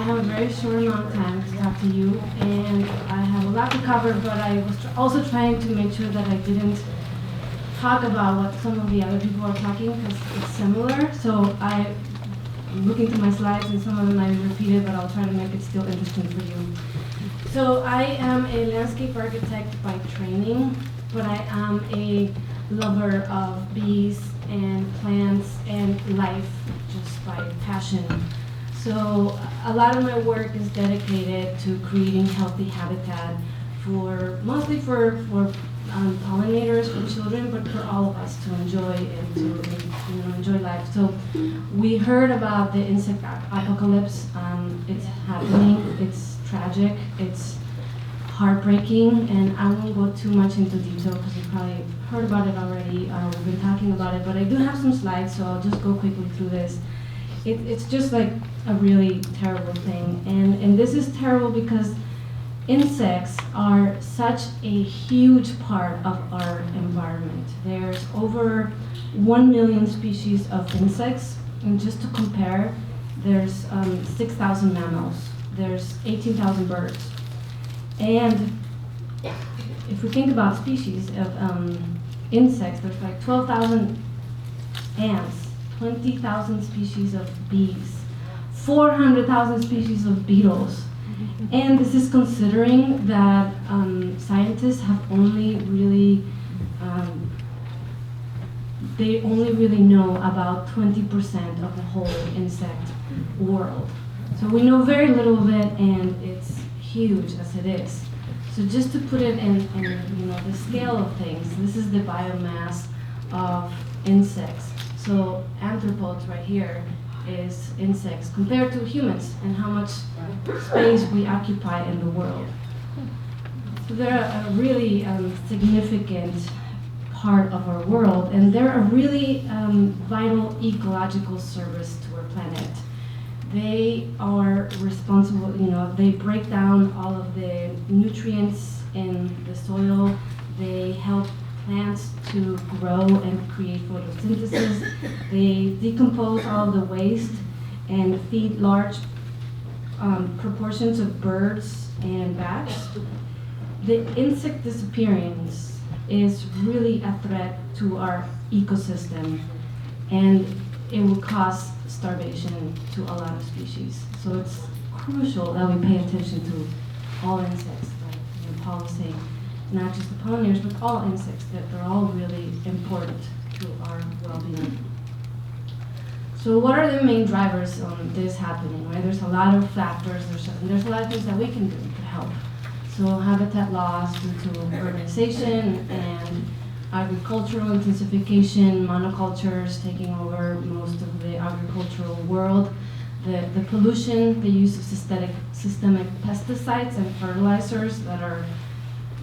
have a very short amount of time to talk to you, and I have a lot to cover, but I was also trying to make sure that I didn't talk about what some of the other people are talking, because it's similar. So I'm looking through my slides, and some of them I repeated, but I'll try to make it still interesting for you. So I am a landscape architect by training, but I am a lover of bees and plants and life just by passion. So a lot of my work is dedicated to creating healthy habitat mostly for pollinators, for children, but for all of us to enjoy and to enjoy life. So we heard about the insect apocalypse. It's happening. It's tragic. It's heartbreaking, and I won't go too much into detail because you probably heard about it already. We've been talking about it, but I do have some slides, so I'll just go quickly through this. It's just like a really terrible thing, and this is terrible because insects are such a huge part of our environment. There's over 1 million species of insects, and just to compare, there's 6,000 mammals, there's 18,000 birds. And if we think about species of insects, there's like 12,000 ants, 20,000 species of bees, 400,000 species of beetles. And this is considering that scientists have only really, they only really know about 20% of the whole insect world. So we know very little of it, and it's huge as it is. So just to put it in the scale of things, this is the biomass of insects. So anthropods right here is insects compared to humans and how much space we occupy in the world. So they're a really significant part of our world, and they're a really vital ecological service to our planet. They are responsible, they break down all of the nutrients in the soil. They help plants to grow and create photosynthesis. They decompose all the waste and feed large proportions of birds and bats. The insect disappearance is really a threat to our ecosystem, and it will cause starvation to a lot of species. So it's crucial that we pay attention to all insects, like Paul was saying, not just the pollinators, but all insects, that they're all really important to our well-being. So what are the main drivers on this happening, right? There's a lot of factors, there's a lot of things that we can do to help. So habitat loss due to urbanization and agricultural intensification, monocultures taking over most of the agricultural world, the pollution, the use of systemic pesticides and fertilizers that are,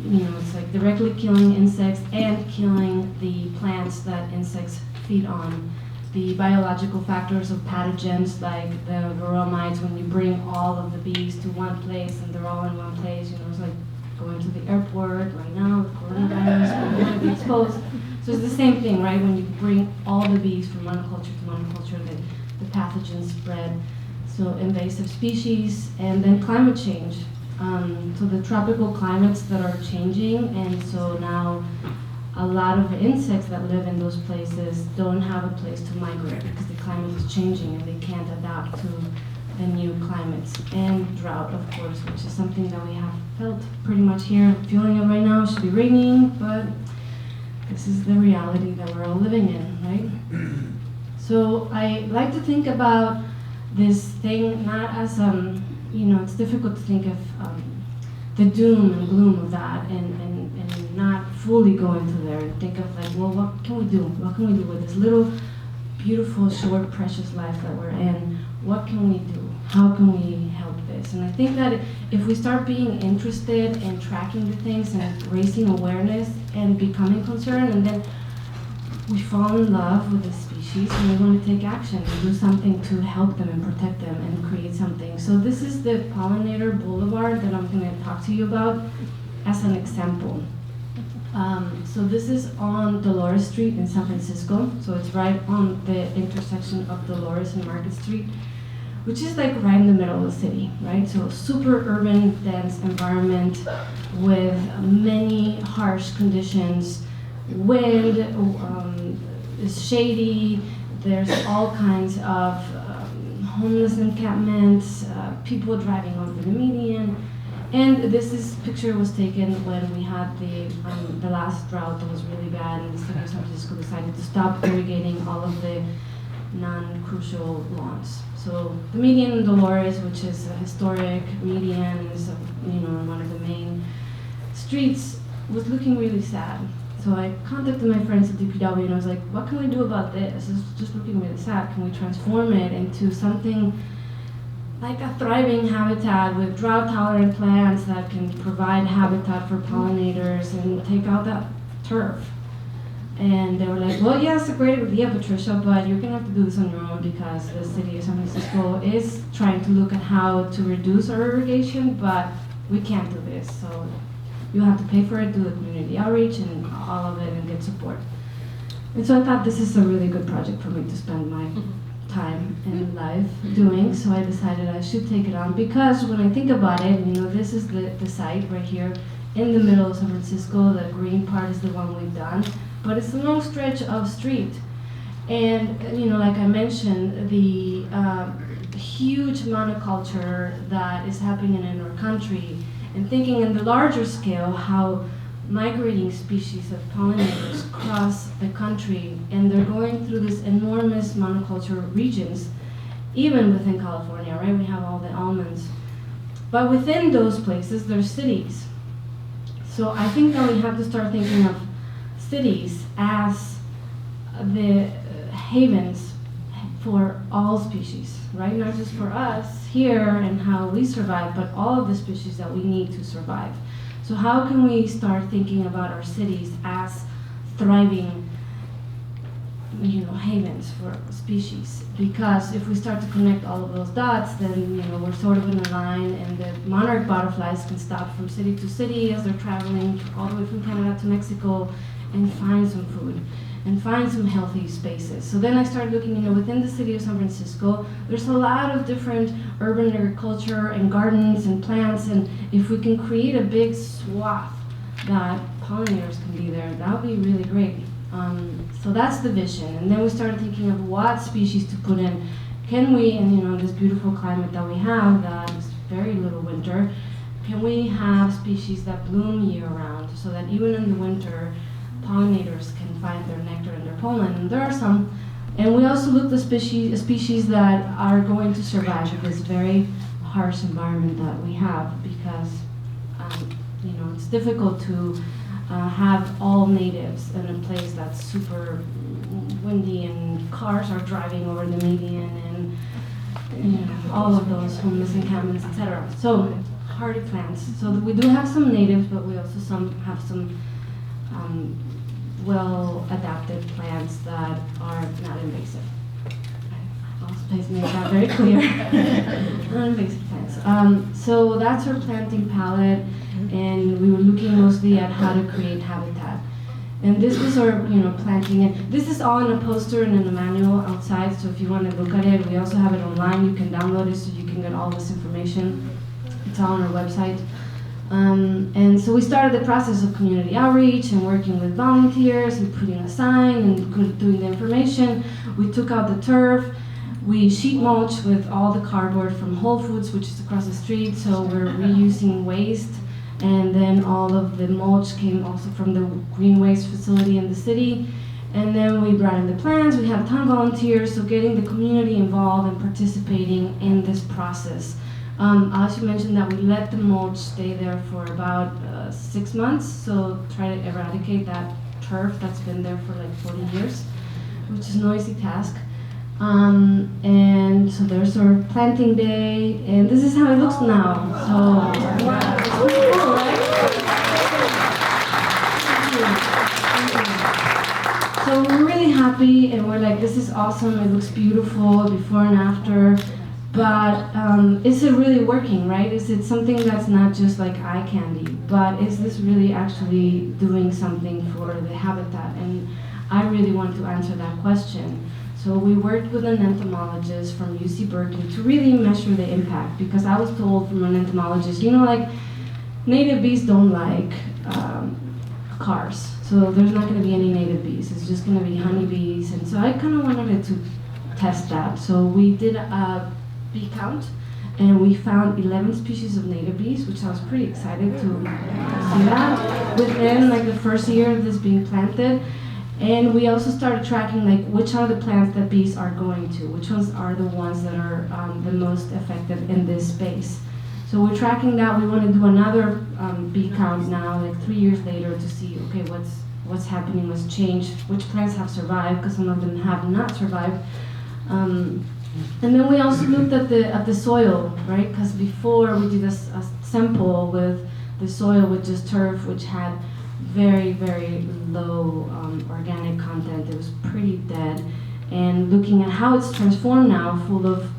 it's like directly killing insects and killing the plants that insects feed on. The biological factors of pathogens like the varroa mites, when you bring all of the bees to one place and they're all in one place, it's like going to the airport right now with coronavirus, we're going to be exposed. So it's the same thing, right? When you bring all the bees from monoculture to monoculture, the pathogens spread. So invasive species, and then climate change. So the tropical climates that are changing, and so now a lot of the insects that live in those places don't have a place to migrate because the climate is changing and they can't adapt to the new climates. And drought, of course, which is something that we have felt pretty much here, feeling it right now. It should be raining, but this is the reality that we're all living in, right? So I like to think about this thing not as, it's difficult to think of the doom and gloom of that and not fully go into there and think of like, well, what can we do? What can we do with this little, beautiful, short, precious life that we're in? What can we do? How can we help this? And I think that if we start being interested in tracking the things and raising awareness and becoming concerned, and then we fall in love with the species and we want to take action and do something to help them and protect them and create something. So this is the pollinator boulevard that I'm going to talk to you about as an example. So this is on Dolores Street in San Francisco. So it's right on the intersection of Dolores and Market Street. which is like right in the middle of the city, right? So super urban, dense environment with many harsh conditions. Wind is shady. There's all kinds of homeless encampments, people driving over the median. And this picture was taken when we had the last drought that was really bad, and the city of San Francisco decided to stop irrigating all of the non-crucial lawns. So the median in Dolores, which is a historic median, is one of the main streets, was looking really sad. So I contacted my friends at DPW and I was like, what can we do about this? It's just looking really sad. Can we transform it into something like a thriving habitat with drought-tolerant plants that can provide habitat for pollinators and take out that turf? And they were like, well, yeah, it's a great idea, Patricia, but you're gonna have to do this on your own because the city of San Francisco is trying to look at how to reduce our irrigation, but we can't do this. So you have to pay for it, do the community outreach and all of it and get support. And so I thought this is a really good project for me to spend my time in life doing, so I decided I should take it on because when I think about it, this is the site right here in the middle of San Francisco. The green part is the one we've done, but it's a long stretch of street. And like I mentioned, the huge monoculture that is happening in our country, and thinking in the larger scale how migrating species of pollinators cross the country, and they're going through this enormous monoculture regions, even within California, right? We have all the almonds. But within those places, there's cities. So I think that we have to start thinking of cities as the havens for all species, right? Not just for us here and how we survive, but all of the species that we need to survive. So how can we start thinking about our cities as thriving, havens for species? Because if we start to connect all of those dots, then we're sort of in a line, and the monarch butterflies can stop from city to city as they're traveling all the way from Canada to Mexico and find some food and find some healthy spaces. So then I started looking, within the city of San Francisco, there's a lot of different urban agriculture and gardens and plants, and if we can create a big swath that pollinators can be there, that would be really great. So that's the vision. And then we started thinking of what species to put in. Can we, in this beautiful climate that we have, that is very little winter, can we have species that bloom year-round so that even in the winter, pollinators can find their nectar and their pollen? And there are some. And we also looked at species that are going to survive in this very harsh environment that we have, because it's difficult to have all natives in a place that's super windy and cars are driving over the median and all of those homeless encampments, etc. So hardy plants. So we do have some natives, but we also have some well-adapted plants that are not invasive. I'll make that very clear. Non-invasive plants. So that's our planting palette, and we were looking mostly at how to create habitat. And this was our, planting it. This is all in a poster and in a manual outside, so if you want to look at it, we also have it online. You can download it so you can get all this information. It's all on our website. And so we started the process of community outreach and working with volunteers and putting a sign and doing the information. We took out the turf. We sheet mulch with all the cardboard from Whole Foods, which is across the street, so we're reusing waste. And then all of the mulch came also from the green waste facility in the city. And then we brought in the plants. We had a ton of volunteers, so getting the community involved and participating in this process. I also mentioned that we let the mulch stay there for about 6 months, so try to eradicate that turf that's been there for like 40 years, which is a noisy task. And so there's our planting day, and this is how it looks now. So yeah, it's pretty cool, right? So we're really happy, and we're like, this is awesome. It looks beautiful before and after. But is it really working, right? Is it something that's not just like eye candy, but is this really actually doing something for the habitat? And I really want to answer that question. So we worked with an entomologist from UC Berkeley to really measure the impact, because I was told from an entomologist, like native bees don't like cars. So there's not going to be any native bees. It's just going to be honeybees. And so I kind of wanted to test that. So we did a bee count, and we found 11 species of native bees, which I was pretty excited to see that within like the first year of this being planted. And we also started tracking like which are the plants that bees are going to, which ones are the ones that are the most effective in this space. So we're tracking that. We want to do another bee count now, like 3 years later, to see, okay, what's happening, what's changed, which plants have survived, because some of them have not survived. And then we also looked at the soil, right? Because before we did a sample with the soil with just turf, which had very, very low organic content. It was pretty dead. And looking at how it's transformed now, full of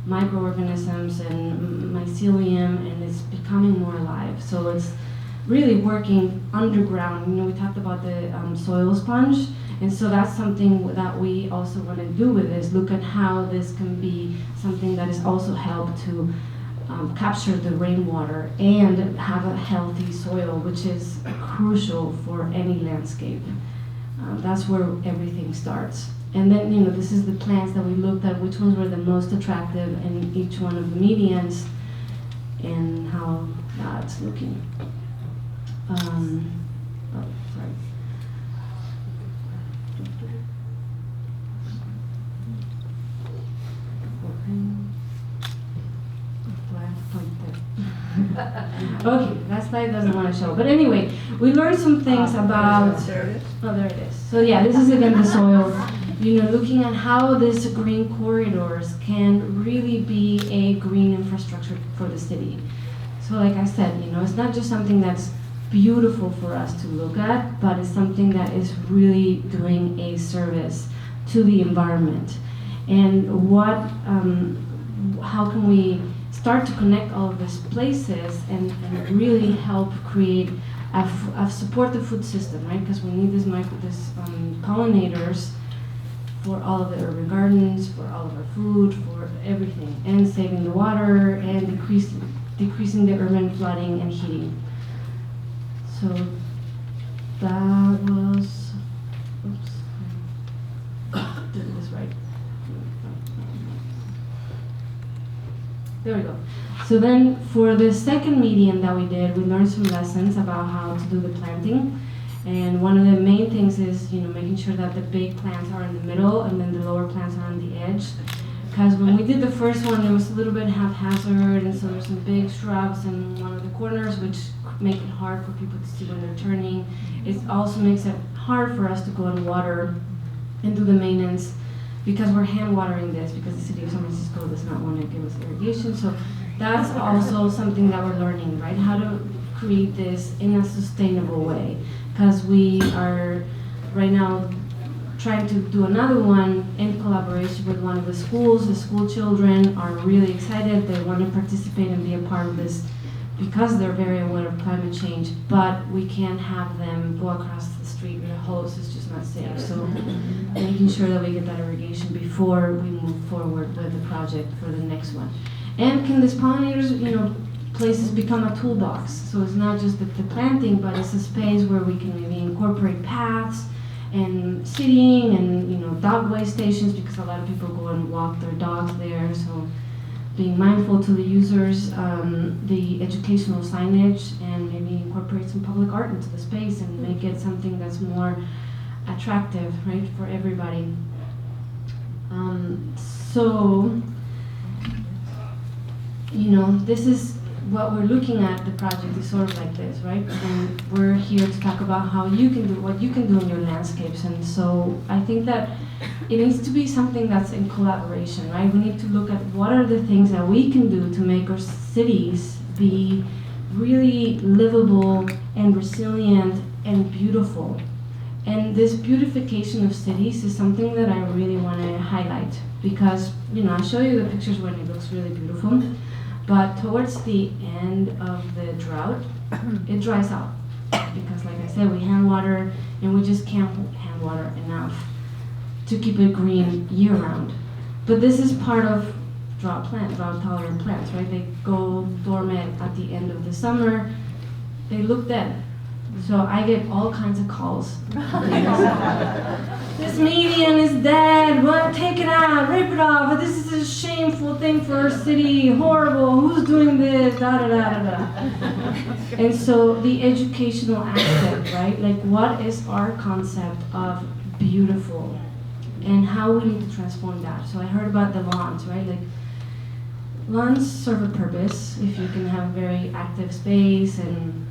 microorganisms and mycelium, and it's becoming more alive. So it's really working underground. We talked about the soil sponge, and so that's something that we also want to do with this, look at how this can be something that is also help to capture the rainwater and have a healthy soil, which is crucial for any landscape. That's where everything starts. And then, this is the plants that we looked at, which ones were the most attractive in each one of the medians, and how that's looking. Sorry. Okay, that slide doesn't want to show. But anyway, we learned some things about... There it is. Oh, there it is. So yeah, this is again the soil. Looking at how these green corridors can really be a green infrastructure for the city. So like I said, it's not just something that's beautiful for us to look at, but it's something that is really doing a service to the environment. And how can we start to connect all of these places and really help create a supportive food system, right? Because we need these pollinators for all of the urban gardens, for all of our food, for everything, and saving the water and decreasing the urban flooding and heating. So that was, oops, did this right. There we go. So then for the second median that we did, we learned some lessons about how to do the planting. And one of the main things is, making sure that the big plants are in the middle and then the lower plants are on the edge. Because when we did the first one, it was a little bit haphazard, and so there's some big shrubs in one of the corners, which make it hard for people to see when they're turning. It also makes it hard for us to go and water and do the maintenance, because we're hand watering this, because the city of San Francisco does not want to give us irrigation. So that's also something that we're learning, right? How to create this in a sustainable way. Because we are right now trying to do another one in collaboration with one of the schools. The school children are really excited. They want to participate and be a part of this because they're very aware of climate change, but we can't have them go across the street with a hose. It's just not safe. So making sure that we get that irrigation before we move forward with the project for the next one. And can these pollinators, places become a toolbox? So it's not just the planting, but it's a space where we can maybe incorporate paths and sitting and dog way stations, because a lot of people go and walk their dogs there. So being mindful to the users, the educational signage, and maybe incorporate some public art into the space and make it something that's more attractive, right, for everybody. So, this is what we're looking at. The project is sort of like this, right? And we're here to talk about how you can do what you can do in your landscapes. And so I think that it needs to be something that's in collaboration, right? We need to look at what are the things that we can do to make our cities be really livable and resilient and beautiful. And this beautification of cities is something that I really want to highlight, because, I'll show you the pictures when it looks really beautiful. But towards the end of the drought, it dries out. Because like I said, we hand water, and we just can't hand water enough. to keep it green year-round. But this is part of drought-tolerant plants, right? They go dormant at the end of the summer. They look dead. So I get all kinds of calls. This median is dead. Well, take it out, rip it off. This is a shameful thing for our city. Horrible. Who's doing this? Da da da da da. And so the educational aspect, right? Like, what is our concept of beautiful, and how we need to transform that? So I heard about the lawns, right? Like, lawns serve a purpose. If you can have very active space and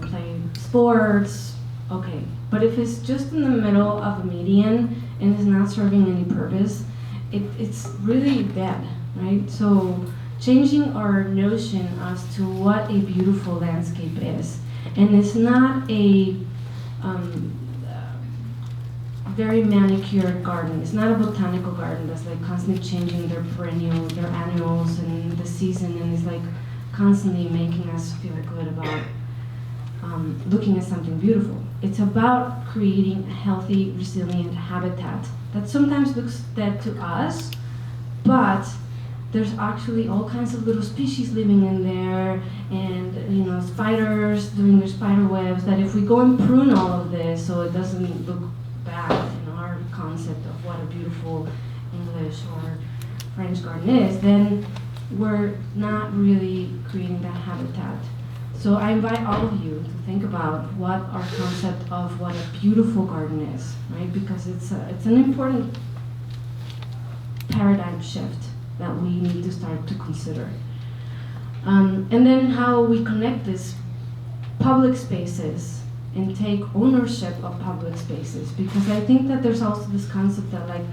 play sports, okay. But if it's just in the middle of a median and is not serving any purpose, it's really dead, right? So changing our notion as to what a beautiful landscape is, and it's not a very manicured garden. It's not a botanical garden that's like constantly changing their perennials, their annuals, and the season, and it's like constantly making us feel good about looking at something beautiful. It's about creating a healthy, resilient habitat that sometimes looks dead to us, but there's actually all kinds of little species living in there, and spiders doing their spider webs, that if we go and prune all of this so it doesn't look bad in our concept of what a beautiful English or French garden is, then we're not really creating that habitat. So I invite all of you to think about what our concept of what a beautiful garden is, right? Because it's an important paradigm shift that we need to start to consider. And then how we connect these public spaces and take ownership of public spaces. Because I think that there's also this concept that like,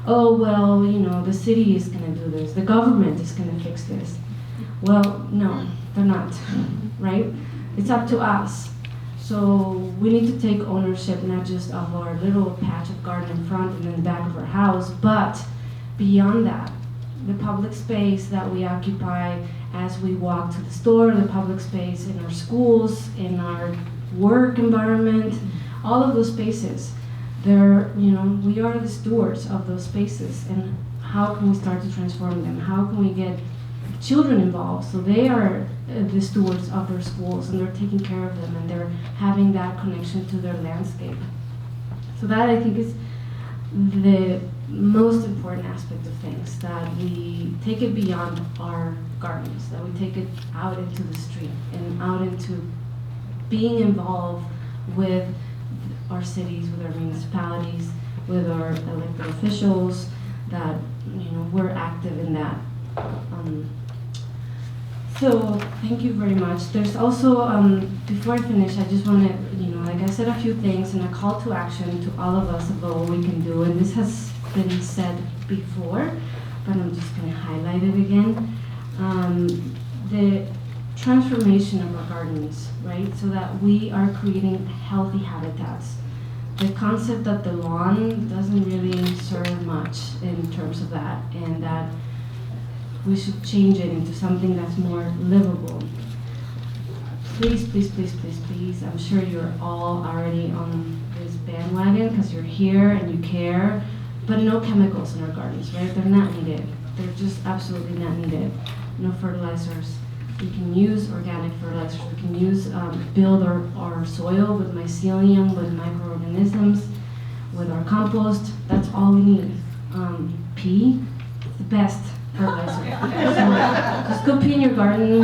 oh, well, the city is gonna do this, the government is gonna fix this. Well, no, they're not, right? It's up to us. So we need to take ownership, not just of our little patch of garden in front and in the back of our house, but beyond that, the public space that we occupy as we walk to the store, the public space in our schools, in our work environment, all of those spaces. They're, we are the stewards of those spaces, and how can we start to transform them? How can we get children involved so they are the stewards of their schools and they're taking care of them and they're having that connection to their landscape? So that, I think, is the most important aspect of things, that we take it beyond our gardens, that we take it out into the street and out into being involved with our cities, with our municipalities, with our elected officials, that we're active in that. So thank you very much. There's also, before I finish, I just want to, like I said, a few things and a call to action to all of us about what we can do. And this has been said before, but I'm just going to highlight it again. The transformation of our gardens, right? So that we are creating healthy habitats. The concept that the lawn doesn't really serve much in terms of that, and that we should change it into something that's more livable. Please, please, please, please, please, I'm sure you're all already on this bandwagon because you're here and you care, but no chemicals in our gardens, right? They're not needed. They're just absolutely not needed. No fertilizers. We can use organic fertilizers. We can use, build our soil with mycelium, with microorganisms, with our compost. That's all we need. Pee, the best fertilizer. So just go pee in your garden.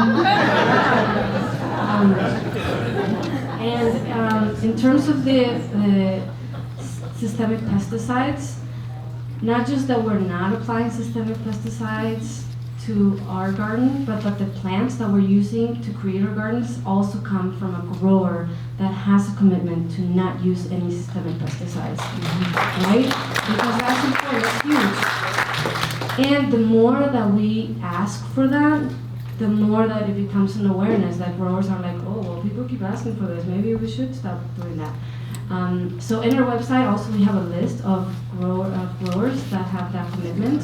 And in terms of the systemic pesticides, not just that we're not applying systemic pesticides to our garden, but that the plants that we're using to create our gardens also come from a grower that has a commitment to not use any systemic pesticides, right? Because that's important, it's huge. And the more that we ask for that, the more that it becomes an awareness, that growers are like, oh, well, people keep asking for this, maybe we should stop doing that. So in our website also we have a list of growers that have that commitment.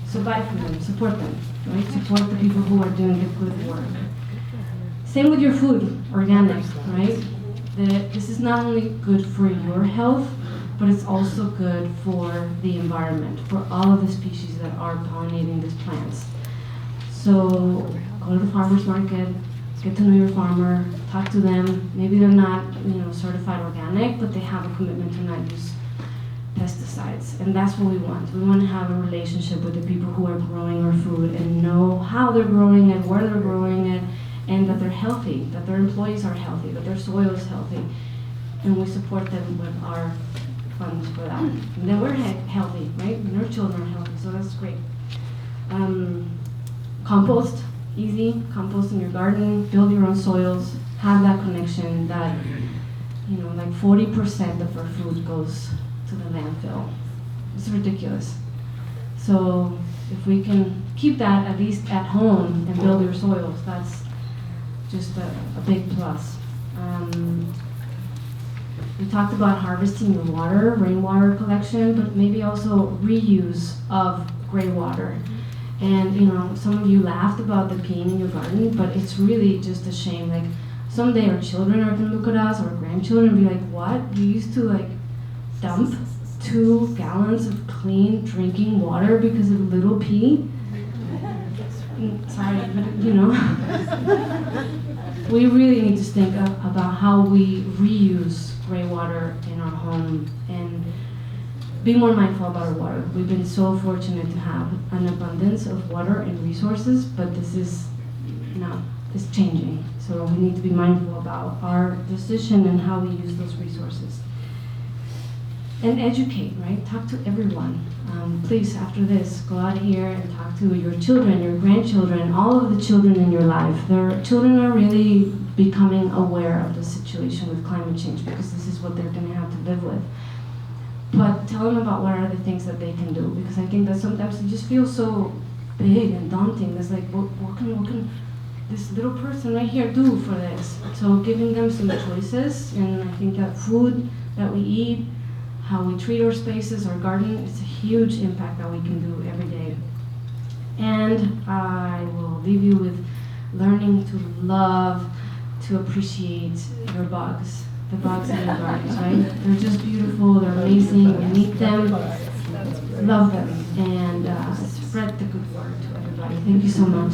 So buy from them, support them, right? Support the people who are doing the good work. Same with your food, organic, right? This is not only good for your health, but it's also good for the environment, for all of the species that are pollinating these plants. So go to the farmer's market, get to know your farmer, talk to them. Maybe they're not, certified organic, but they have a commitment to not use pesticides. And that's what we want. We want to have a relationship with the people who are growing our food and know how they're growing it, where they're growing it, and that they're healthy, that their employees are healthy, that their soil is healthy. And we support them with our funds for that. And then we're healthy, right? And our children are healthy, so that's great. Compost, easy. Compost in your garden, build your own soils, have that connection that, like 40% of our food goes to the landfill. It's ridiculous. So if we can keep that at least at home and build your soils, that's just a big plus. We talked about harvesting your water, rainwater collection, but maybe also reuse of gray water. And some of you laughed about the peeing in your garden, but it's really just a shame. Like someday our children are gonna look at us, or grandchildren, and be like, "What? You used to dump 2 gallons of clean drinking water because of a little pee?" Sorry, but we really need to think about how we reuse gray water in our home and be more mindful about our water. We've been so fortunate to have an abundance of water and resources, but this is it's changing. So we need to be mindful about our decision and how we use those resources. And educate, right? Talk to everyone. Please, after this, go out here and talk to your children, your grandchildren, all of the children in your life. Their children are really becoming aware of the situation with climate change because this is what they're going to have to live with. But tell them about what are the things that they can do, because I think that sometimes it just feels so big and daunting. It's like, what can this little person right here do for this? So giving them some choices, and I think that food that we eat, how we treat our spaces, our garden, it's a huge impact that we can do every day. And I will leave you with learning to love, to appreciate your bugs. The bugs in the gardens, right? They're just beautiful, they're amazing, we meet them, love them, and spread the good word to everybody. Thank you so much.